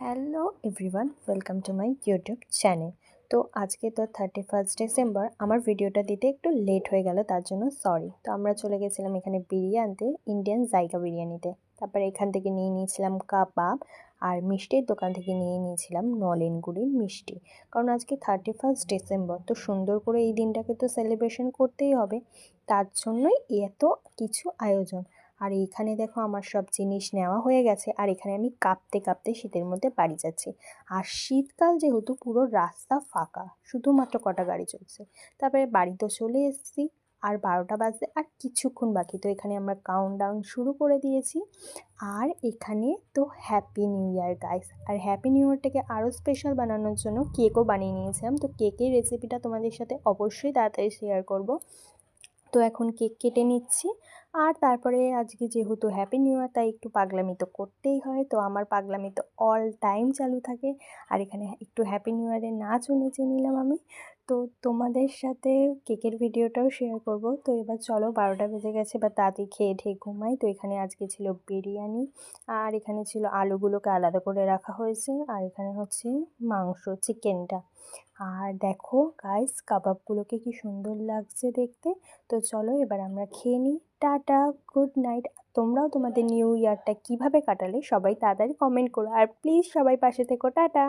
Hello everyone, welcome to my YouTube channel. তো আজকে তো 31 ডিসেম্বর, আমার ভিডিওটা দিতে একটু লেট হয়ে গেল, তার জন্য সরি। তো আমরা চলে গেছিলাম এখানে বিরিয়ানি আনতে, ইন্ডিয়ান জায়গা বিরিয়ানিতে। তারপরে এখান থেকে নিয়ে নিয়েছিলাম কাবাব, আর মিষ্টির দোকান থেকে নিয়ে নিয়েছিলাম নলেন গুড়ের মিষ্টি। কারণ আজকে 31 ডিসেম্বর, তো সুন্দর করে এই দিনটাকে তো সেলিব্রেশন করতেই হবে, তার জন্যই এত কিছু আয়োজন। আর এইখানে দেখো আমার সব জিনিস নেওয়া হয়ে গেছে, আর এখানে আমি কাঁপতে কাঁপতে শীতের মধ্যে বাড়ি যাচ্ছি। আর শীতকাল যেহেতু, পুরো রাস্তা ফাঁকা, শুধুমাত্র কটা গাড়ি চলছে। তারপরে বাড়ি তো চলে এসেছি, আর 12টা বাজতে আর কিছুক্ষণ বাকি। তো এখানে আমরা কাউন্টডাউন শুরু করে দিয়েছি। আর এখানে তো হ্যাপি নিউ ইয়ার গাইস, আর হ্যাপি নিউ ইয়ারটাকে আরও স্পেশাল বানানোর জন্য কেকও বানিয়ে নিয়েছিলাম। তো কেকের রেসিপিটা তোমাদের সাথে অবশ্যই তাড়াতাড়ি শেয়ার করব। তো এখন কেক কেটে নিচ্ছি। আর তারপরে আজকে যেহেতু হ্যাপি নিউ ইয়ার, তাই একটু পাগলামি তো করতেই হয়। তো আমার পাগলামি তো অল টাইম চালু থাকে। আর এখানে একটু হ্যাপি নিউ ইয়ারের নাচও নেচে নিলাম আমি। তো তোমাদের সাথে কেকের ভিডিওটাও শেয়ার করব। তো এবার চলো, 12টা বেজে গেছে, বা তাড়াতাড়ি খেয়ে ঠেয়ে ঘুমাই। তো এখানে আজকে ছিল বিরিয়ানি, আর এখানে ছিল আলুগুলোকে আলাদা করে রাখা হয়েছে, আর এখানে হচ্ছে মাংস, চিকেনটা। আর দেখো গাইস, কাবাবগুলোকে কি সুন্দর লাগছে দেখতে। তো চলো এবার আমরা খেয়ে নিই। Tata, good night. তোমরাও তোমাদের নিউ ইয়ারটা কিভাবে কাটালে সবাই তাড়াতাড়ি কমেন্ট করো, আর প্লিজ সবাই পাশে থেকো। টাটা।